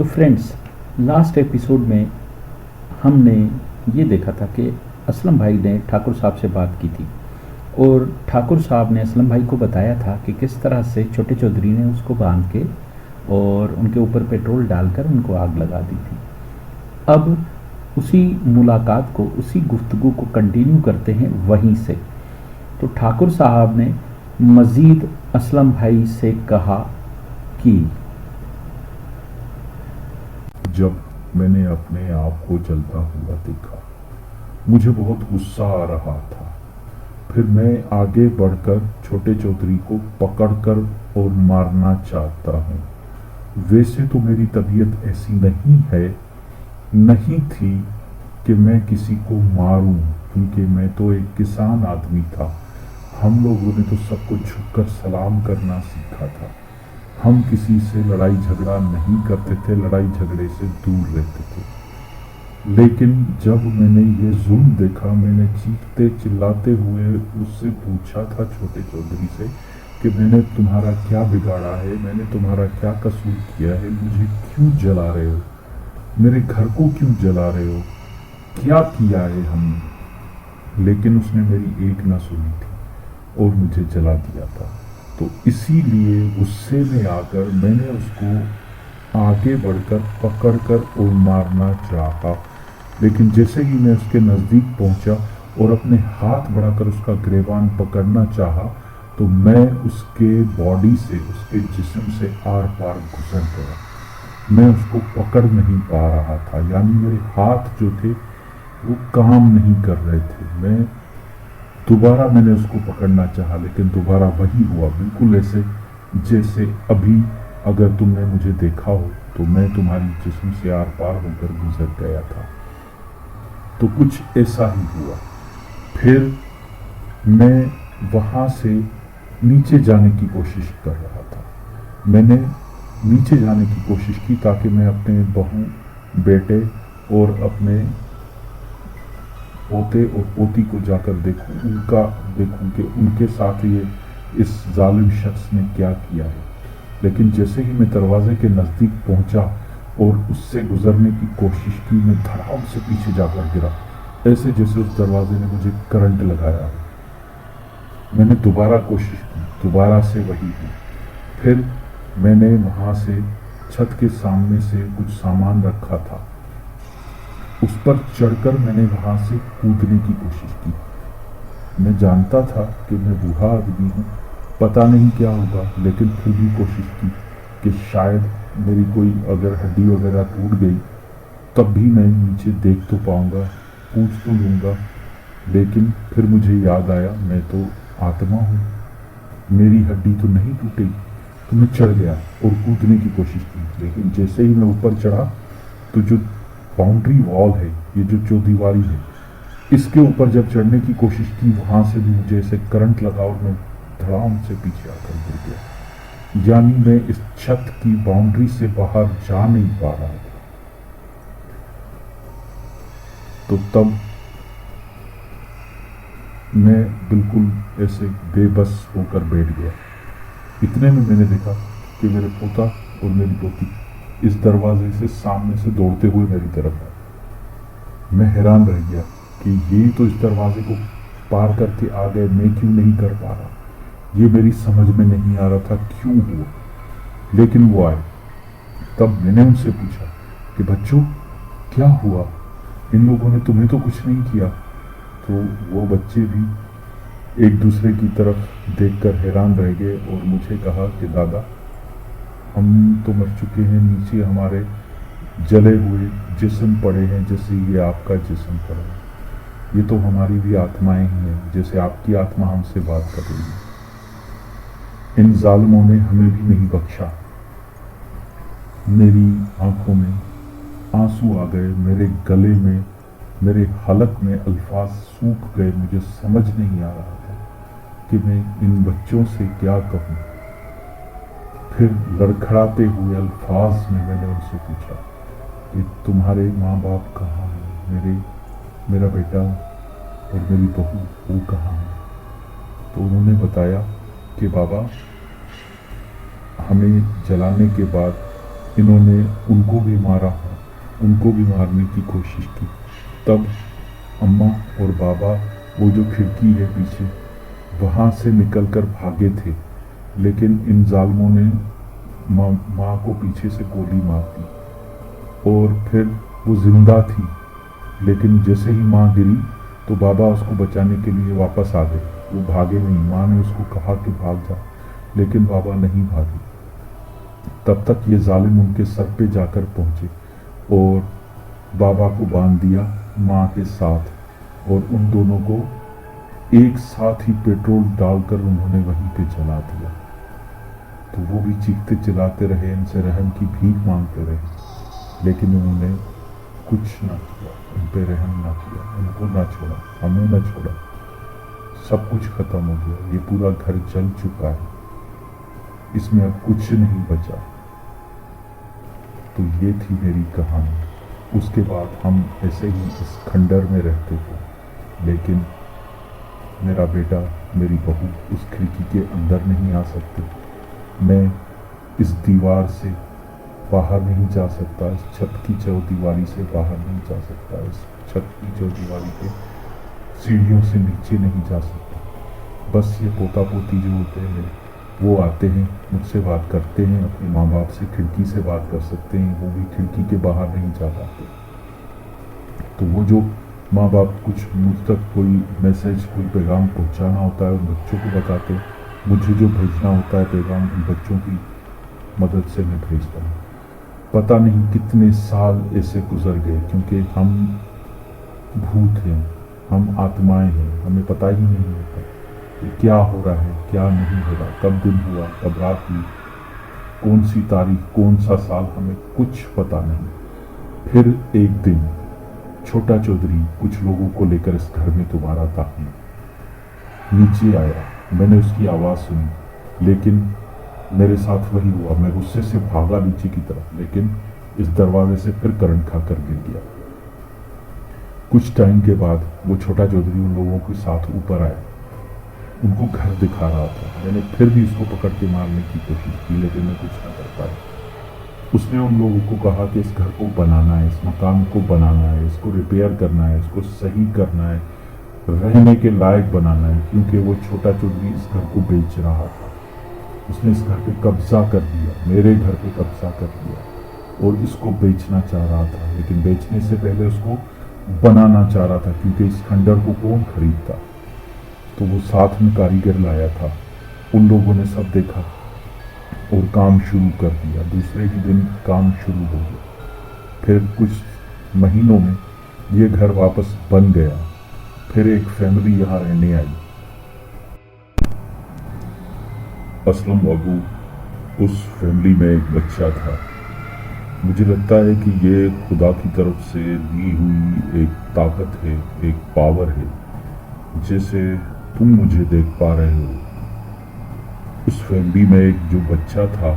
तो friends, last episode में हमने ये देखा था कि असलम भाई ने ठाकुर साहब से बात की थी और ठाकुर साहब ने असलम भाई को बताया था कि किस तरह से छोटे चौधरी ने उसको बांध के और उनके ऊपर पेट्रोल डालकर उनको आग लगा दी थी। अब उसी मुलाकात को, उसी गुफ्तगू को कंटिन्यू करते हैं वहीं से। तो ठाकुर साहब ने मज़ीद असलम भाई से कहा कि जब मैंने अपने आप को जलता हुआ देखा, मुझे बहुत गुस्सा आ रहा था। फिर मैं आगे बढ़कर छोटे चौधरी को पकड़कर और मारना चाहता हूँ। वैसे तो मेरी तबीयत ऐसी नहीं थी कि मैं किसी को मारूं, क्योंकि मैं तो एक किसान आदमी था। हम लोगों ने तो सबको झुककर सलाम करना सीखा था। हम किसी से लड़ाई झगड़ा नहीं करते थे, लड़ाई झगड़े से दूर रहते थे। लेकिन जब मैंने ये जुल्म देखा, मैंने चीखते चिल्लाते हुए उससे पूछा था छोटे चौधरी से कि मैंने तुम्हारा क्या बिगाड़ा है, मैंने तुम्हारा क्या कसूर किया है, मुझे क्यों जला रहे हो, मेरे घर को क्यों जला रहे हो, क्या किया है हमने। लेकिन उसने मेरी एक ना सुनी थी और मुझे जला दिया था। तो इसीलिए गुस्से में आकर मैंने उसको आगे बढ़कर पकड़कर और मारना चाहा। लेकिन जैसे ही मैं उसके नज़दीक पहुंचा और अपने हाथ बढ़ाकर उसका गिरेबान पकड़ना चाहा, तो मैं उसके बॉडी से, उसके जिस्म से आर पार गुजर गया। मैं उसको पकड़ नहीं पा रहा था, यानी मेरे हाथ जो थे वो काम नहीं कर रहे थे। मैंने उसको पकड़ना चाहा, लेकिन दोबारा वही हुआ, बिल्कुल ऐसे जैसे अभी अगर तुमने मुझे देखा हो तो मैं तुम्हारी जिस्म से आर पार होकर गुजर गया था। तो कुछ ऐसा ही हुआ। फिर मैं वहां से नीचे जाने की कोशिश कर रहा था। मैंने नीचे जाने की कोशिश की ताकि मैं अपने बहू, बेटे और अपने पोते और पोती को जाकर देखूं कि उनके साथ ये इस जालिम शख्स ने क्या किया है। लेकिन जैसे ही मैं दरवाजे के नज़दीक पहुंचा और उससे गुजरने की कोशिश की, मैं धड़ाम से पीछे जाकर गिरा, ऐसे जैसे उस दरवाजे ने मुझे करंट लगाया। मैंने दोबारा कोशिश की, दोबारा से वही हुई। फिर मैंने वहां से छत के सामने से कुछ सामान रखा था, उस पर चढ़कर मैंने वहां से कूदने की कोशिश की। मैं जानता था कि मैं बूढ़ा आदमी हूँ, पता नहीं क्या होगा, लेकिन फिर भी कोशिश की कि शायद मेरी कोई अगर हड्डी वगैरह टूट गई तब भी मैं नीचे देख तो पाऊंगा, पूछ तो लूँगा। लेकिन फिर मुझे याद आया, मैं तो आत्मा हूँ, मेरी हड्डी तो नहीं टूटेगी। तो मैं चढ़ गया और कूदने की कोशिश की। लेकिन जैसे ही मैं ऊपर चढ़ा तो जो बाउंड्री वॉल है, ये जो चौदीवारी है, इसके ऊपर जब चढ़ने की कोशिश की, वहां से भी मुझे ऐसे करंट लगा और मैं धड़ाम से पीछे आकर गिर गया। यानी मैं इस छत की बाउंड्री से बाहर जा नहीं पा रहा था। तो तब मैं बिल्कुल ऐसे बेबस होकर बैठ गया। इतने में मैंने देखा कि मेरे पोता और मेरी पोती इस दरवाजे से सामने से दौड़ते हुए मेरी तरफ आए। मैं हैरान रह गया कि ये तो इस दरवाजे को पार करके आ गए, मैं क्यों नहीं कर पा रहा। ये मेरी समझ में नहीं आ रहा था क्यों हुआ। लेकिन वो आए। तब मैंने उनसे पूछा कि बच्चों क्या हुआ, इन लोगों ने तुम्हें तो कुछ नहीं किया। तो वो बच्चे भी एक दूसरे की तरफ देखकर हैरान रह गए और मुझे कहा कि दादा, हम तो मर चुके हैं, नीचे हमारे जले हुए जिस्म पड़े हैं, जैसे ये आपका जिस्म पड़ा है। ये तो हमारी भी आत्माएं ही हैं, जैसे आपकी आत्मा हमसे बात कर रही है। इन जालिमों ने हमें भी नहीं बख्शा। मेरी आंखों में आंसू आ गए, मेरे गले में, मेरे हलक में अल्फाज सूख गए। मुझे समझ नहीं आ रहा था कि मैं इन बच्चों से क्या कहूँ। फिर लड़खड़ाते हुए अल्फाज में मैंने उनसे पूछा कि तुम्हारे माँ बाप कहाँ हैं, मेरा बेटा और मेरी बहू वो कहाँ है। तो उन्होंने बताया कि बाबा, हमें जलाने के बाद इन्होंने उनको भी मारा, उनको भी मारने की कोशिश की। तब अम्मा और बाबा वो जो खिड़की है पीछे, वहाँ से निकलकर भागे थे, लेकिन इन जालिमों ने माँ को पीछे से गोली मार दी। और फिर वो जिंदा थी, लेकिन जैसे ही माँ गिरी तो बाबा उसको बचाने के लिए वापस आ गए। वो भागे नहीं, माँ ने उसको कहा कि भाग जा, लेकिन बाबा नहीं भागे। तब तक ये जालिम उनके सर पे जाकर पहुंचे और बाबा को बांध दिया माँ के साथ, और उन दोनों को एक साथ ही पेट्रोल डालकर उन्होंने वहीं पे जला दिया। तो वो भी चीखते चिल्लाते रहे, इनसे रहम की भीख मांगते रहे, लेकिन उन्होंने कुछ ना किया, उन पे रहम ना किया, उनको ना छोड़ा, हमें ना छोड़ा। सब कुछ खत्म हो गया, ये पूरा घर जल चुका है, इसमें अब कुछ नहीं बचा। तो ये थी मेरी कहानी। उसके बाद हम ऐसे ही इस खंडर में रहते थे, लेकिन मेरा बेटा, मेरी बहू उस खिड़की के अंदर नहीं आ सकते। मैं इस दीवार से बाहर नहीं जा सकता, इस छत की चौदीवारी से बाहर नहीं जा सकता, इस छत की चौदीवारी के सीढ़ियों से नीचे नहीं जा सकता। बस ये पोता पोती जो होते हैं वो आते हैं, मुझसे बात करते हैं, अपने माँ बाप से खिड़की से बात कर सकते हैं, वो भी खिड़की के बाहर नहीं जा पाते। तो वो जो माँ बाप कुछ मुझ तक कोई मैसेज, कोई पैगाम पहुँचाना होता है उन बच्चों को बताते, मुझे जो भेजना होता है पैगाम उन बच्चों की मदद से मैं भेजता हूँ। पता नहीं कितने साल ऐसे गुजर गए, क्योंकि हम भूत हैं, हम आत्माएं हैं, हमें पता ही नहीं होता कि क्या हो रहा है, क्या नहीं हो रहा, कब दिन हुआ, कब रात हुई, कौन सी तारीख, कौन सा साल, हमें कुछ पता नहीं। फिर एक दिन छोटा चौधरी कुछ लोगों को लेकर इस घर में दोबारा दाखिल नीचे आया। मैंने उसकी आवाज़ सुनी, लेकिन मेरे साथ वही हुआ। मैं गुस्से से भागा नीचे की तरफ, लेकिन इस दरवाजे से फिर करंट खाकर गिर गया। कुछ टाइम के बाद वो छोटा चौधरी उन लोगों के साथ ऊपर आया, उनको घर दिखा रहा था। मैंने फिर भी उसको पकड़ के मारने की कोशिश की, लेकिन मैं कुछ ना कर पाया। उसने उन लोगों को कहा कि इस घर को बनाना है, इस मकान को बनाना है, इसको रिपेयर करना है, इसको सही करना है, रहने के लायक बनाना है, क्योंकि वो छोटा चौधरी इस घर को बेच रहा था। उसने इस घर पे कब्जा कर दिया, मेरे घर पे कब्जा कर दिया, और इसको बेचना चाह रहा था। लेकिन बेचने से पहले उसको बनाना चाह रहा था, क्योंकि इस खंडर को कौन खरीदता। तो वो साथ में कारीगर लाया था। उन लोगों ने सब देखा और काम शुरू कर दिया। दूसरे ही दिन काम शुरू हो गया। फिर कुछ महीनों में ये घर वापस बन गया। फिर एक फैमिली यहाँ रहने आई। असलम बाबू, उस फैमिली में एक बच्चा था। मुझे लगता है कि ये खुदा की तरफ से दी हुई एक ताकत है, एक पावर है। जैसे तुम मुझे देख पा रहे हो, उस फैमिली में एक जो बच्चा था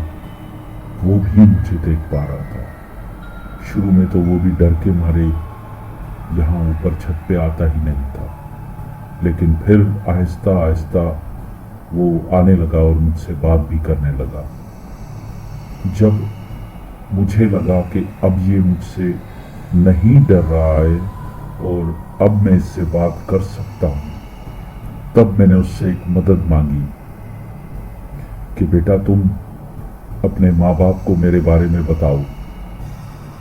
वो भी मुझे देख पा रहा था। शुरू में तो वो भी डर के मारे यहाँ ऊपर छत पे आता ही नहीं था, लेकिन फिर आहिस्ता आहिस्ता वो आने लगा और मुझसे बात भी करने लगा। जब मुझे लगा कि अब ये मुझसे नहीं डर रहा है और अब मैं इससे बात कर सकता हूँ, तब मैंने उससे एक मदद मांगी कि बेटा तुम अपने माँ बाप को मेरे बारे में बताओ।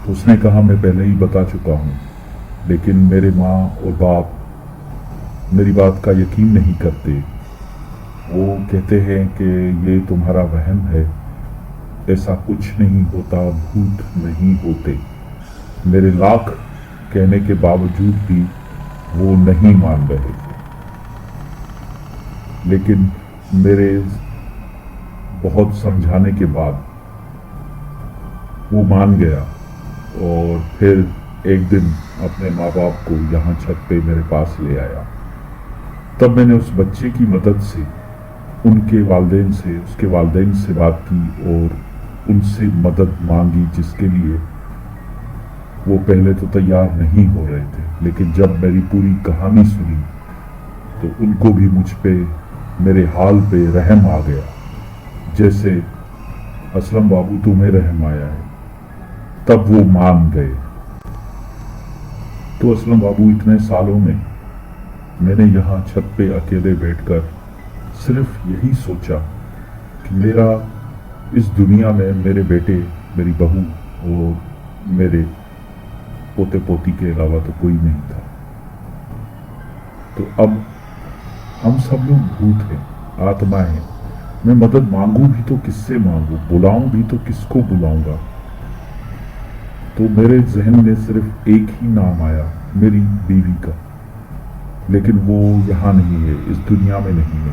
तो उसने कहा मैं पहले ही बता चुका हूँ, लेकिन मेरे माँ और बाप मेरी बात का यकीन नहीं करते। वो कहते हैं कि ये तुम्हारा वहम है, ऐसा कुछ नहीं होता, भूत नहीं होते। मेरे लाख कहने के बावजूद भी वो नहीं मान रहे थे, लेकिन मेरे बहुत समझाने के बाद वो मान गया और फिर एक दिन अपने माँ बाप को यहाँ छत पे मेरे पास ले आया। तब मैंने उस बच्चे की मदद से उनके वालिदैन से, उसके वालिदैन से बात की और उनसे मदद मांगी, जिसके लिए वो पहले तो तैयार नहीं हो रहे थे। लेकिन जब मेरी पूरी कहानी सुनी तो उनको भी मुझ पे, मेरे हाल पे रहम आ गया। जैसे असलम बाबू तुम्हें रहम आया है, तब वो मान गए। तो असलम बाबू, इतने सालों में मैंने यहाँ छत पे अकेले बैठकर सिर्फ यही सोचा कि मेरा इस दुनिया में मेरे बेटे, मेरी बहू और मेरे पोते पोती के अलावा तो कोई नहीं था। तो अब हम सब लोग भूत हैं, आत्मा है। मैं मदद मांगू भी तो किससे मांगू, बुलाऊं भी तो किसको बुलाऊंगा। तो मेरे जहन में सिर्फ एक ही नाम आया, मेरी बीवी का। लेकिन वो यहाँ नहीं है, इस दुनिया में नहीं है।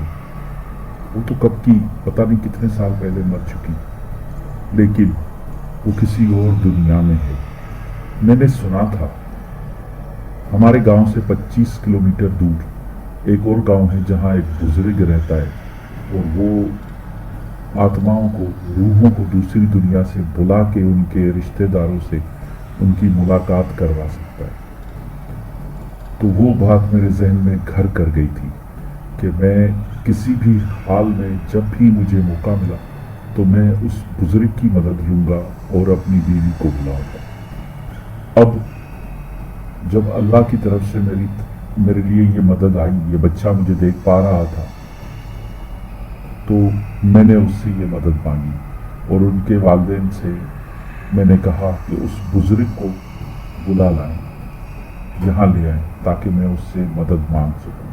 वो तो कब की, पता नहीं कितने साल पहले मर चुकी, लेकिन वो किसी और दुनिया में है। मैंने सुना था हमारे गांव से 25 किलोमीटर दूर एक और गांव है जहां एक बुजुर्ग रहता है और वो आत्माओं को, रूहों को दूसरी दुनिया से बुला के उनके रिश्तेदारों से उनकी मुलाकात करवा सकता है। तो वो बात मेरे जहन में घर कर गई थी कि मैं किसी भी हाल में जब भी मुझे मौका मिला तो मैं उस बुजुर्ग की मदद लूंगा और अपनी बीवी को बुलाऊंगा। अब जब अल्लाह की तरफ से मेरे लिए ये मदद आई, ये बच्चा मुझे देख पा रहा था, तो मैंने उससे ये मदद मांगी और उनके वालिदैन से मैंने कहा कि उस बुजुर्ग को बुला लाएं, यहाँ ले आएं, ताकि मैं उससे मदद मांग सकूं।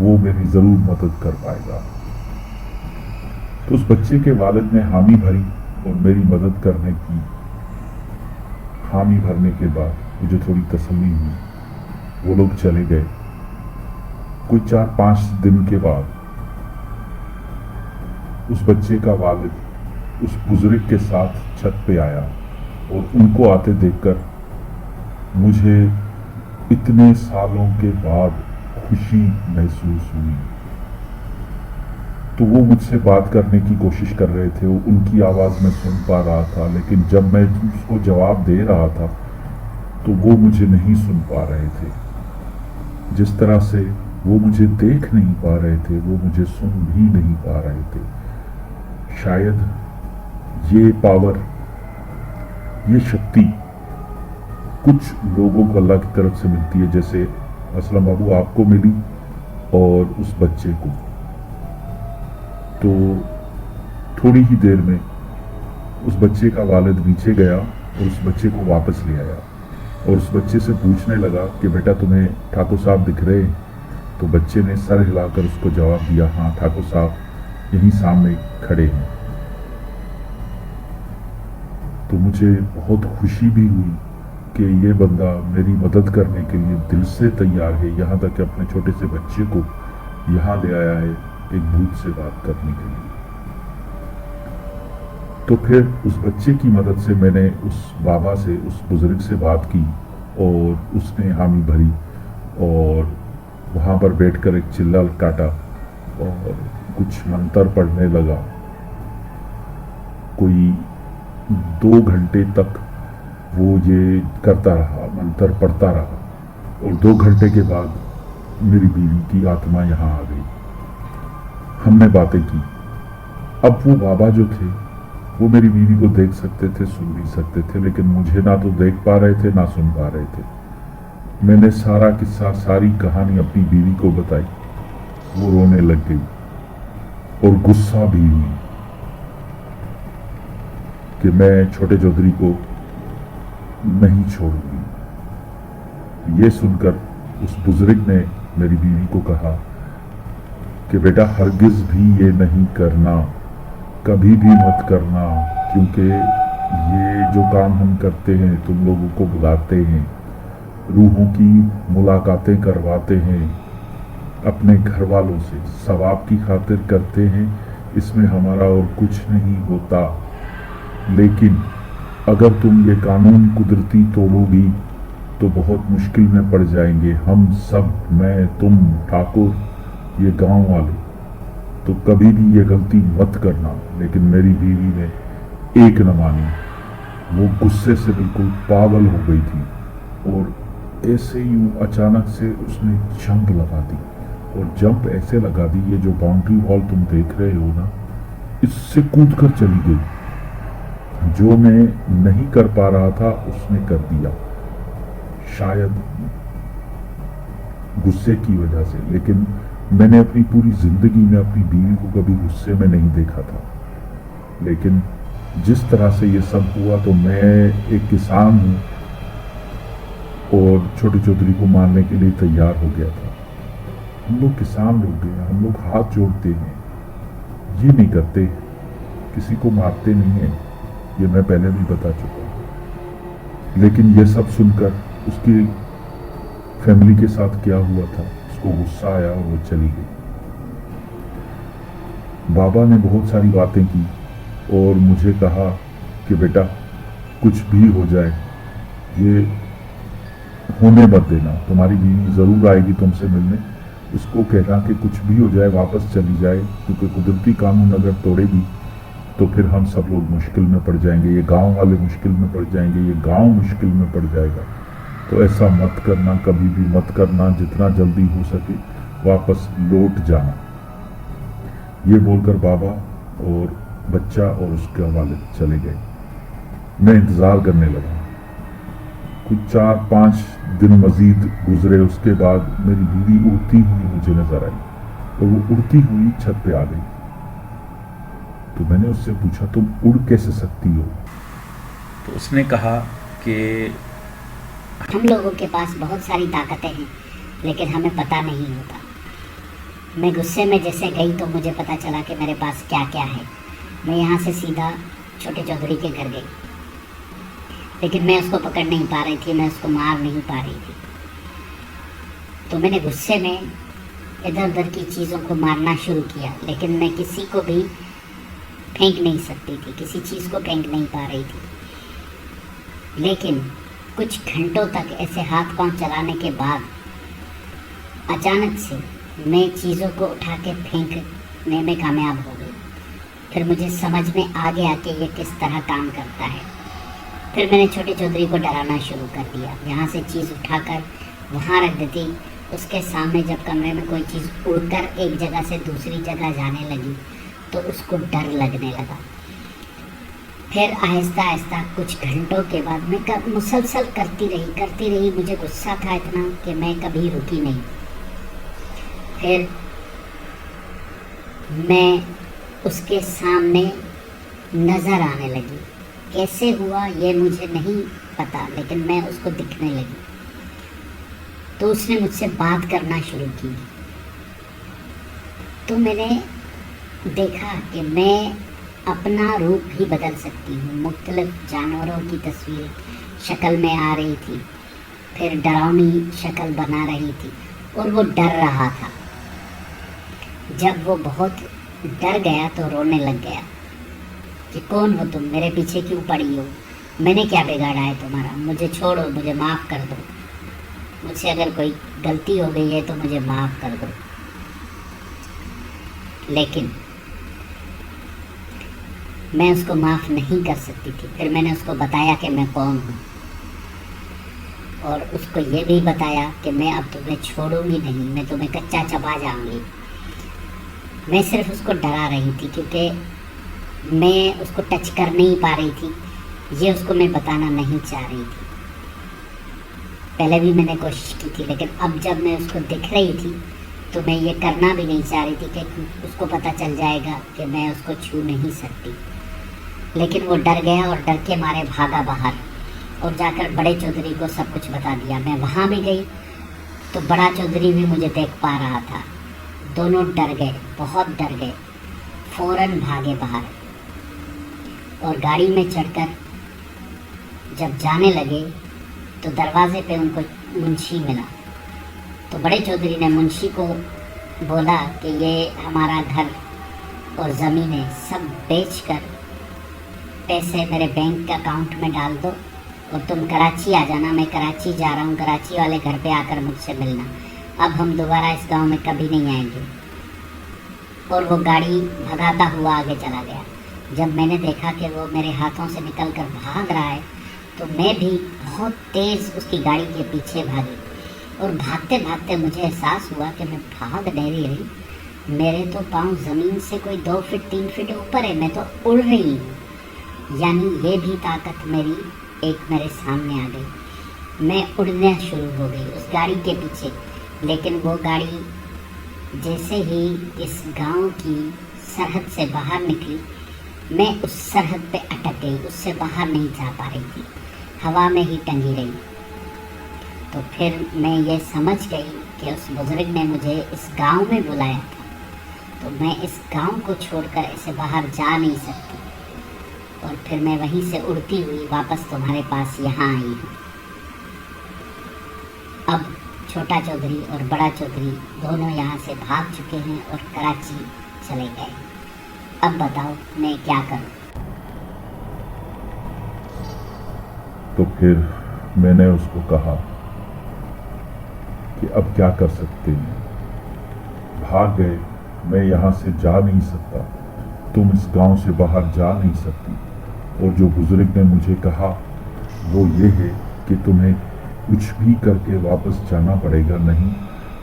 वो मेरी ज़रूर मदद कर पाएगा। तो उस बच्चे के वालिद ने हामी भरी और मेरी मदद करने की हामी भरने के बाद मुझे थोड़ी तसल्ली हुई। वो लोग चले गए। कोई 4-5 दिन के बाद उस बच्चे का वालिद उस बुजुर्ग के साथ छत पे आया और उनको आते देखकर मुझे इतने सालों के बाद खुशी महसूस हुई। तो वो मुझसे बात करने की कोशिश कर रहे थे, उनकी आवाज़ मैं सुन पा रहा था, लेकिन जब मैं उसको जवाब दे रहा था तो वो मुझे नहीं सुन पा रहे थे। जिस तरह से वो मुझे देख नहीं पा रहे थे, वो मुझे सुन भी नहीं पा रहे थे। शायद ये पावर, ये शक्ति कुछ लोगों को अल्लाह की तरफ से मिलती है, जैसे असलम बाबू आपको मिली और उस बच्चे को। तो थोड़ी ही देर में उस बच्चे का वालिद नीचे गया और उस बच्चे को वापस ले आया और उस बच्चे से पूछने लगा कि बेटा तुम्हें ठाकुर साहब दिख रहे हैं? तो बच्चे ने सर हिलाकर उसको जवाब दिया, हाँ ठाकुर साहब यहीं सामने खड़े हैं। तो मुझे बहुत खुशी भी हुई कि ये बंदा मेरी मदद करने के लिए दिल से तैयार है, यहाँ तक कि अपने छोटे से बच्चे को यहाँ ले आया है एक भूत से बात करने के लिए। तो फिर उस बच्चे की मदद से मैंने उस बाबा से, उस बुजुर्ग से बात की और उसने हामी भरी और वहाँ पर बैठकर एक चिल्ला काटा और कुछ मंत्र पढ़ने लगा। कोई 2 घंटे तक वो ये करता रहा, मंत्र पढ़ता रहा और 2 घंटे के बाद मेरी बीवी की आत्मा यहाँ आ गई। हमने बातें की। अब वो बाबा जो थे वो मेरी बीवी को देख सकते थे, सुन भी सकते थे, लेकिन मुझे ना तो देख पा रहे थे ना सुन पा रहे थे। मैंने सारा किस्सा, सारी कहानी अपनी बीवी को बताई। वो रोने लग गई और गुस्सा भी हुई कि मैं छोटे चौधरी को नहीं छोड़ूंगी। ये सुनकर उस बुजुर्ग ने मेरी बीवी को कहा कि बेटा हरगिज भी ये नहीं करना, कभी भी मत करना, क्योंकि ये जो काम हम करते हैं, तुम लोगों को बुलाते हैं, रूहों की मुलाकातें करवाते हैं, अपने घर वालों से सवाब की खातिर करते हैं, इसमें हमारा और कुछ नहीं होता। लेकिन अगर तुम ये कानून कुदरती तोड़ोगी तो बहुत मुश्किल में पड़ जाएंगे हम सब, मैं, तुम, ठाकुर, ये गांव वाले। तो कभी भी ये गलती मत करना। लेकिन मेरी बीवी ने एक न मानी। वो गुस्से से बिल्कुल पागल हो गई थी और ऐसे ही अचानक से उसने जंप लगा दी और जंप ऐसे लगा दी, ये जो बाउंड्री वॉल तुम देख रहे हो ना, इससे कूद कर चली गई। जो मैं नहीं कर पा रहा था उसने कर दिया, शायद गुस्से की वजह से। लेकिन मैंने अपनी पूरी जिंदगी में अपनी बीवी को कभी गुस्से में नहीं देखा था। लेकिन जिस तरह से ये सब हुआ, तो मैं एक किसान हूँ और छोटे चौधरी को मारने के लिए तैयार हो गया था। हम लोग किसान लोग हैं, हम लोग हाथ जोड़ते हैं, ये नहीं करते, किसी को मारते नहीं हैं, ये मैं पहले भी बता चुका हूँ। लेकिन ये सब सुनकर उसकी फैमिली के साथ क्या हुआ था, उसको गुस्सा आया और वो चली गई। बाबा ने बहुत सारी बातें की और मुझे कहा कि बेटा कुछ भी हो जाए ये होने मत देना, तुम्हारी बीवी ज़रूर आएगी तुमसे मिलने, उसको कहना कि कुछ भी हो जाए वापस चली जाए, क्योंकि कुदरती कानून अगर तोड़ेगी तो फिर हम सब लोग मुश्किल में पड़ जाएंगे, ये गांव वाले मुश्किल में पड़ जाएंगे, ये गांव मुश्किल में पड़ जाएगा। तो ऐसा मत करना, कभी भी मत करना, जितना जल्दी हो सके वापस लौट जाना। ये बोलकर बाबा और बच्चा और उसके वालिद चले गए। मैं इंतज़ार करने लगा। कुछ 4-5 दिन मजीद गुजरे, उसके बाद मेरी बीवी उड़ती हुई मुझे नजर आई और वो उड़ती हुई छत पे आ गई। तो मैंने उससे पूछा तुम उड़ कैसे सकती हो? तो उसने कहा कि हम लोगों के पास बहुत सारी ताकतें हैं, लेकिन हमें पता नहीं होता। मैं गुस्से में जैसे गई तो मुझे पता चला कि मेरे पास क्या क्या है। मैं यहाँ से सीधा छोटे चौधरी के घर गई, लेकिन मैं उसको पकड़ नहीं पा रही थी, मैं उसको मार नहीं पा रही थी। तो मैंने गुस्से में इधर उधर की चीज़ों को मारना शुरू किया, लेकिन मैं किसी को भी फेंक नहीं सकती थी, किसी चीज़ को फेंक नहीं पा रही थी। लेकिन कुछ घंटों तक ऐसे हाथ पांव चलाने के बाद अचानक से मैं चीज़ों को उठा के फेंकने में कामयाब हो गई। फिर मुझे समझ में आ गया कि ये किस तरह काम करता है। फिर मैंने छोटे चौधरी को डराना शुरू कर दिया। यहाँ से चीज़ उठाकर वहाँ रख देती, उसके सामने जब कमरे में कोई चीज़ उड़कर एक जगह से दूसरी जगह जाने लगी तो उसको डर लगने लगा। फिर आहिस्ता आहिस्ता कुछ घंटों के बाद मैं मुसलसल करती रही। मुझे गुस्सा था इतना कि मैं कभी रुकी नहीं। फिर मैं उसके सामने नज़र आने लगी। कैसे हुआ ये मुझे नहीं पता, लेकिन मैं उसको दिखने लगी। तो उसने मुझसे बात करना शुरू की। तो मैंने देखा कि मैं अपना रूप भी बदल सकती हूँ। मुख्तलिफ जानवरों की तस्वीर शक्ल में आ रही थी, फिर डरावनी शक्ल बना रही थी और वो डर रहा था। जब वो बहुत डर गया तो रोने लग गया कि कौन हो तुम, मेरे पीछे क्यों पड़ी हो, मैंने क्या बिगाड़ा है तुम्हारा, मुझे छोड़ो, मुझे माफ़ कर दो, मुझसे अगर कोई गलती हो गई है तो मुझे माफ़ कर दो। लेकिन मैं उसको माफ़ नहीं कर सकती थी। फिर मैंने उसको बताया कि मैं कौन हूँ और उसको ये भी बताया कि मैं अब तुम्हें छोड़ूंगी नहीं, मैं तुम्हें कच्चा चबा जाऊंगी। मैं सिर्फ उसको डरा रही थी क्योंकि मैं उसको टच कर नहीं पा रही थी, ये उसको मैं बताना नहीं चाह रही थी। पहले भी मैंने कोशिश की थी, लेकिन अब जब मैं उसको दिख रही थी तो मैं ये करना भी नहीं चाह रही थी कि उसको पता चल जाएगा कि मैं उसको छू नहीं सकती। लेकिन वो डर गया और डर के मारे भागा बाहर और जाकर बड़े चौधरी को सब कुछ बता दिया। मैं वहाँ भी गई तो बड़ा चौधरी भी मुझे देख पा रहा था। दोनों डर गए, बहुत डर गए, फ़ौरन भागे बाहर और गाड़ी में चढ़कर जब जाने लगे तो दरवाजे पे उनको मुंशी मिला। तो बड़े चौधरी ने मुंशी को बोला कि ये हमारा घर और ज़मीनें सब बेचकर पैसे मेरे बैंक अकाउंट में डाल दो और तुम कराची आ जाना, मैं कराची जा रहा हूँ, कराची वाले घर पे आकर मुझसे मिलना, अब हम दोबारा इस गांव में कभी नहीं आएंगे। और वो गाड़ी भगाता हुआ आगे चला गया। जब मैंने देखा कि वो मेरे हाथों से निकलकर भाग रहा है तो मैं भी बहुत तेज़ उसकी गाड़ी के पीछे भागी और भागते भागते मुझे एहसास हुआ कि मैं भाग नहीं रही, मेरे तो पाँव ज़मीन से कोई 2 फीट 3 फीट ऊपर है, मैं तो उड़ रही हूँ। यानी ये भी ताकत मेरे सामने आ गई। मैं उड़ना शुरू हो गई उस गाड़ी के पीछे, लेकिन वो गाड़ी जैसे ही इस गांव की सरहद से बाहर निकली, मैं उस सरहद पे अटक गई, उससे बाहर नहीं जा पा रही थी, हवा में ही टंगी रही। तो फिर मैं ये समझ गई कि उस बुज़ुर्ग ने मुझे इस गांव में बुलाया था, तो मैं इस गांव को छोड़कर ऐसे बाहर जा नहीं सकती। और फिर मैं वहीं से उड़ती हुई वापस तुम्हारे पास यहाँ आई हूँ। अब छोटा चौधरी और बड़ा चौधरी दोनों यहाँ से भाग चुके हैं और कराची चले गए। अब बताओ मैं क्या करूँ? तो फिर मैंने उसको कहा कि अब क्या कर सकते हैं, भाग गए, मैं यहाँ से जा नहीं सकता, तुम इस गांव से बाहर जा नहीं सकती। और जो बुजुर्ग ने मुझे कहा वो ये है कि तुम्हें कुछ भी करके वापस जाना पड़ेगा, नहीं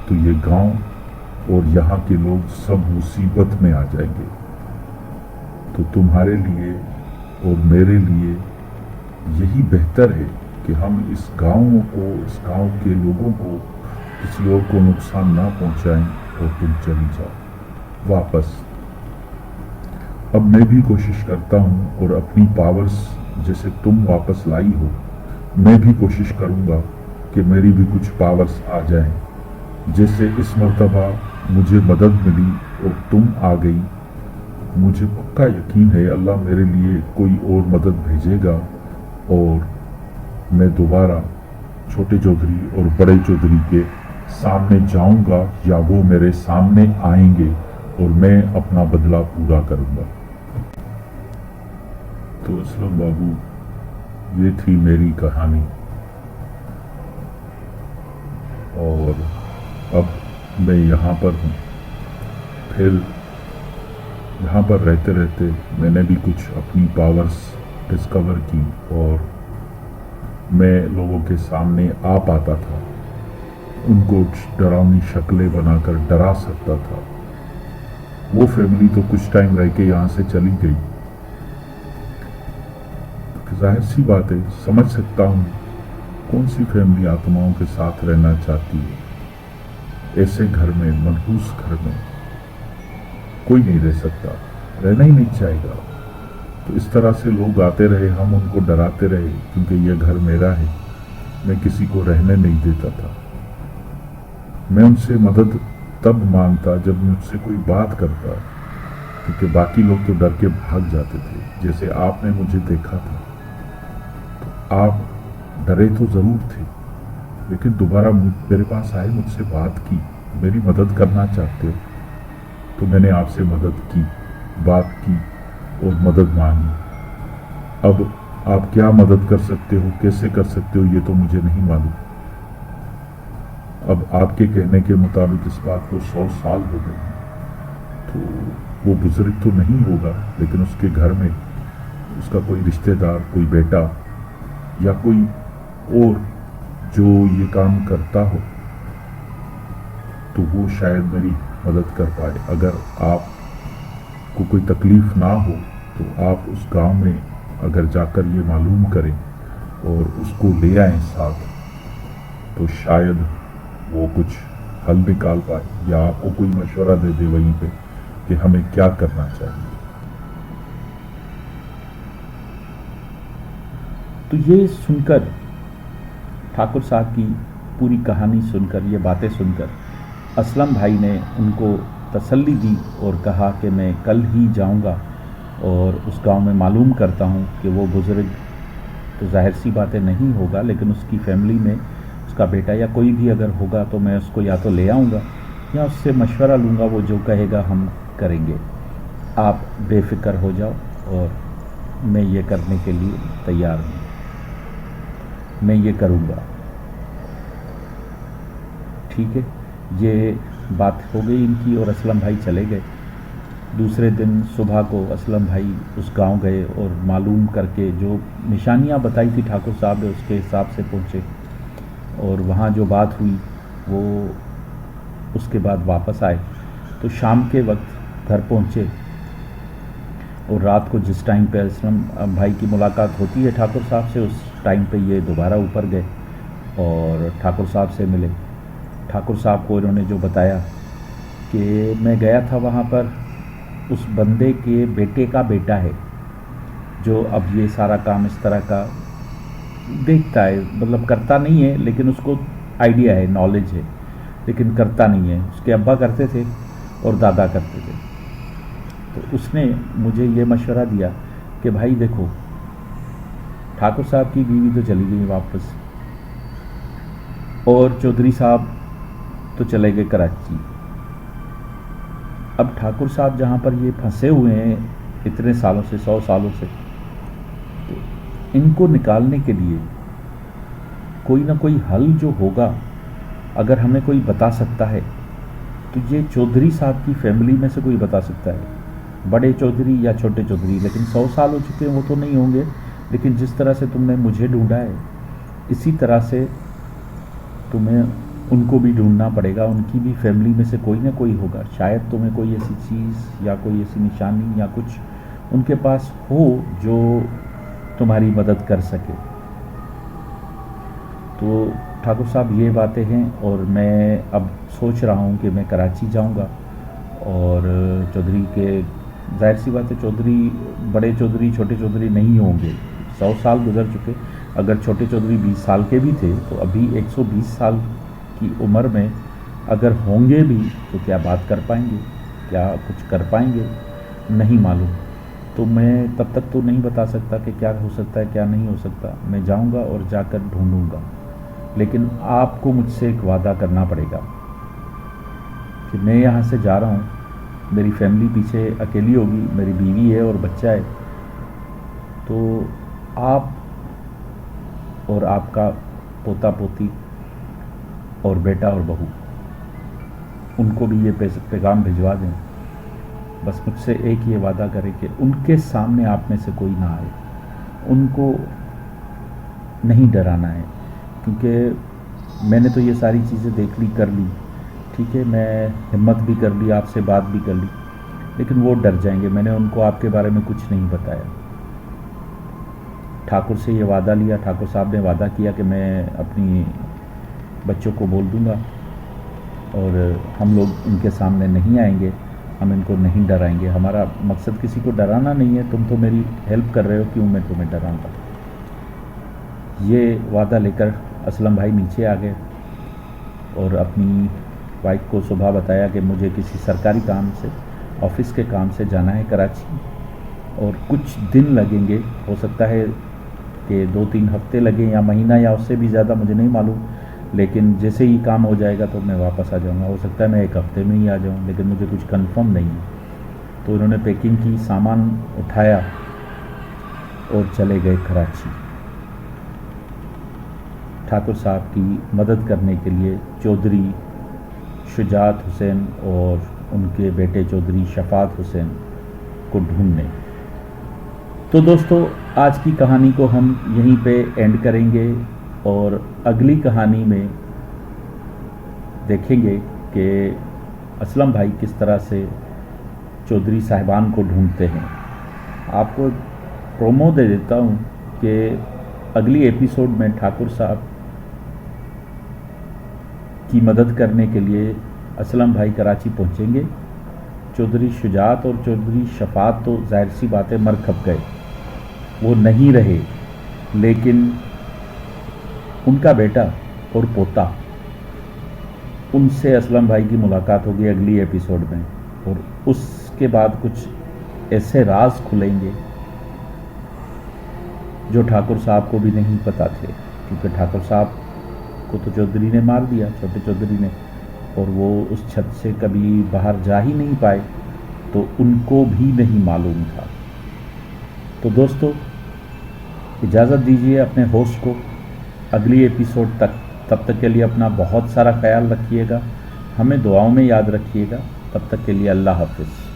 तो ये गांव और यहाँ के लोग सब मुसीबत में आ जाएंगे। तो तुम्हारे लिए और मेरे लिए यही बेहतर है कि हम इस गांव के लोगों को, किसी और को नुकसान ना पहुंचाएं और तुम चली जाओ वापस। अब मैं भी कोशिश करता हूं और अपनी पावर्स जैसे तुम वापस लाई हो, मैं भी कोशिश करूंगा कि मेरी भी कुछ पावर्स आ जाएं। जैसे इस मर्तबा मुझे मदद मिली और तुम आ गई, मुझे पक्का यकीन है अल्लाह मेरे लिए कोई और मदद भेजेगा और मैं दोबारा छोटे चौधरी और बड़े चौधरी के सामने जाऊंगा या वो मेरे सामने आएंगे और मैं अपना बदला पूरा करूंगा। तो असलम बाबू, ये थी मेरी कहानी। और अब मैं यहाँ पर हूँ। फिर यहाँ पर रहते रहते मैंने भी कुछ अपनी पावर्स डिस्कवर की और मैं लोगों के सामने आ पाता था, उनको डरावनी शक्लें बनाकर डरा सकता था। वो फैमिली तो कुछ टाइम रह के यहाँ से चली गई। तो जाहिर सी बात है, समझ सकता हूँ कौन सी फैमिली आत्माओं के साथ रहना चाहती है। ऐसे घर में, मनहूस घर में कोई नहीं रह सकता, रहना ही नहीं चाहेगा। तो इस तरह से लोग आते रहे, हम उनको डराते रहे, क्योंकि यह घर मेरा है, मैं किसी को रहने नहीं देता था। मैं उनसे मदद तब मांगता जब मुझसे कोई बात करता, क्योंकि बाकी लोग तो डर के भाग जाते थे। जैसे आपने मुझे देखा था, तो आप डरे तो ज़रूर थे, लेकिन दोबारा मेरे पास आए, मुझसे बात की, मेरी मदद करना चाहते हो, तो मैंने आपसे मदद की, बात की और मदद मांगी। अब आप क्या मदद कर सकते हो, कैसे कर सकते हो, ये तो मुझे नहीं मालूम। अब आपके कहने के मुताबिक इस बात को 100 साल हो गए, तो वो बुजुर्ग तो नहीं होगा, लेकिन उसके घर में उसका कोई रिश्तेदार, कोई बेटा या कोई और जो ये काम करता हो, तो वो शायद मेरी मदद कर पाए। अगर आपको कोई तकलीफ ना हो तो आप उस गांव में अगर जाकर ये मालूम करें और उसको ले आएं साथ, तो शायद वो कुछ हल निकाल पाए या आपको कोई मशवरा दे दे वहीं पे कि हमें क्या करना चाहिए। तो ये सुनकर, ठाकुर साहब की पूरी कहानी सुनकर, ये बातें सुनकर असलम भाई ने उनको तसल्ली दी और कहा कि मैं कल ही जाऊंगा और उस गांव में मालूम करता हूं कि वो बुज़ुर्ग तो जाहिर सी बातें नहीं होगा, लेकिन उसकी फैमिली में उसका बेटा या कोई भी अगर होगा तो मैं उसको या तो ले आऊँगा या उससे मशवरा लूँगा, वो जो कहेगा हम करेंगे। आप बेफिक्र हो जाओ और मैं ये करने के लिए तैयार हूँ, मैं ये करूँगा। ठीक है, ये बात हो गई इनकी और असलम भाई चले गए। दूसरे दिन सुबह को असलम भाई उस गांव गए और मालूम करके जो निशानियां बताई थी ठाकुर साहब ने उसके हिसाब से पहुंचे और वहाँ जो बात हुई वो उसके बाद वापस आए। तो शाम के वक्त घर पहुँचे और रात को जिस टाइम पे असलम भाई की मुलाकात होती है ठाकुर साहब से, उस टाइम पे ये दोबारा ऊपर गए और ठाकुर साहब से मिले। ठाकुर साहब को इन्होंने जो बताया कि मैं गया था वहाँ पर, उस बंदे के बेटे का बेटा है जो अब ये सारा काम इस तरह का देखता है, मतलब करता नहीं है लेकिन उसको आइडिया है, नॉलेज है, लेकिन करता नहीं है। उसके अब्बा करते थे और दादा करते थे। तो उसने मुझे ये मशवरा दिया कि भाई देखो, ठाकुर साहब की बीवी तो चली गई वापस और चौधरी साहब तो चले गए कराची। अब ठाकुर साहब जहाँ पर ये फंसे हुए हैं इतने सालों से, 100 सालों से, तो इनको निकालने के लिए कोई ना कोई हल जो होगा, अगर हमें कोई बता सकता है तो ये चौधरी साहब की फैमिली में से कोई बता सकता है, बड़े चौधरी या छोटे चौधरी। लेकिन 100 साल हो चुके हैं वो तो नहीं होंगे, लेकिन जिस तरह से तुमने मुझे ढूंढा है इसी तरह से तुम्हें उनको भी ढूंढना पड़ेगा। उनकी भी फैमिली में से कोई ना कोई होगा, शायद तुम्हें कोई ऐसी चीज़ या कोई ऐसी निशानी या कुछ उनके पास हो जो तुम्हारी मदद कर सके। तो ठाकुर साहब ये बातें हैं और मैं अब सोच रहा हूँ कि मैं कराची जाऊँगा और चौधरी के, जाहिर सी बात है चौधरी, बड़े चौधरी छोटे चौधरी नहीं होंगे, 100 साल गुजर चुके। अगर छोटे चौधरी 20 साल के भी थे तो अभी 120 साल की उम्र में अगर होंगे भी तो क्या बात कर पाएंगे, क्या कुछ कर पाएंगे, नहीं मालूम। तो मैं तब तक तो नहीं बता सकता कि क्या हो सकता है क्या नहीं हो सकता। मैं जाऊंगा और जाकर ढूंढूंगा, लेकिन आपको मुझसे एक वादा करना पड़ेगा कि मैं यहाँ से जा रहा हूँ, मेरी फैमिली पीछे अकेली होगी, मेरी बीवी है और बच्चा है, तो आप और आपका पोता पोती और बेटा और बहू, उनको भी ये पैगाम भिजवा दें। बस मुझसे एक ये वादा करें कि उनके सामने आप में से कोई ना आए, उनको नहीं डराना है, क्योंकि मैंने तो ये सारी चीज़ें देख ली, कर ली, ठीक है, मैं हिम्मत भी कर ली, आपसे बात भी कर ली, लेकिन वो डर जाएंगे। मैंने उनको आपके बारे में कुछ नहीं बताया। ठाकुर से ये वादा लिया, ठाकुर साहब ने वादा किया कि मैं अपनी बच्चों को बोल दूंगा और हम लोग उनके सामने नहीं आएंगे, हम इनको नहीं डराएंगे। हमारा मकसद किसी को डराना नहीं है, तुम तो मेरी हेल्प कर रहे हो, क्यों मैं तुम्हें डराऊंगा। ये वादा लेकर असलम भाई नीचे आ गए और अपनी वाइफ को सुबह बताया कि मुझे किसी सरकारी काम से, ऑफिस के काम से जाना है कराची और कुछ दिन लगेंगे, हो सकता है कि 2-3 हफ्ते लगें या महीना या उससे भी ज़्यादा, मुझे नहीं मालूम, लेकिन जैसे ही काम हो जाएगा तो मैं वापस आ जाऊंगा। हो सकता है मैं 1 हफ्ते में ही आ जाऊं, लेकिन मुझे कुछ कंफर्म नहीं है। तो इन्होंने पैकिंग की, सामान उठाया और चले गए कराची ठाकुर साहब की मदद करने के लिए, चौधरी शुजात हुसैन और उनके बेटे चौधरी शफात हुसैन को ढूंढने। तो दोस्तों, आज की कहानी को हम यहीं पे एंड करेंगे और अगली कहानी में देखेंगे कि असलम भाई किस तरह से चौधरी साहिबान को ढूंढते हैं। आपको प्रोमो दे देता हूँ कि अगली एपिसोड में ठाकुर साहब की मदद करने के लिए असलम भाई कराची पहुँचेंगे। चौधरी शुजात और चौधरी शफात तो जाहिर सी बात है मर खप गए, वो नहीं रहे, लेकिन उनका बेटा और पोता, उनसे असलम भाई की मुलाकात होगी अगली एपिसोड में और उसके बाद कुछ ऐसे राज खुलेंगे जो ठाकुर साहब को भी नहीं पता थे, क्योंकि ठाकुर साहब को तो चौधरी ने मार दिया, छोटे चौधरी ने, और वो उस छत से कभी बाहर जा ही नहीं पाए, तो उनको भी नहीं मालूम था। तो दोस्तों, इजाज़त दीजिए अपने होस्ट को अगली एपिसोड तक। तब तक के लिए अपना बहुत सारा ख्याल रखिएगा, हमें दुआओं में याद रखिएगा। तब तक के लिए अल्लाह हाफ़िज़।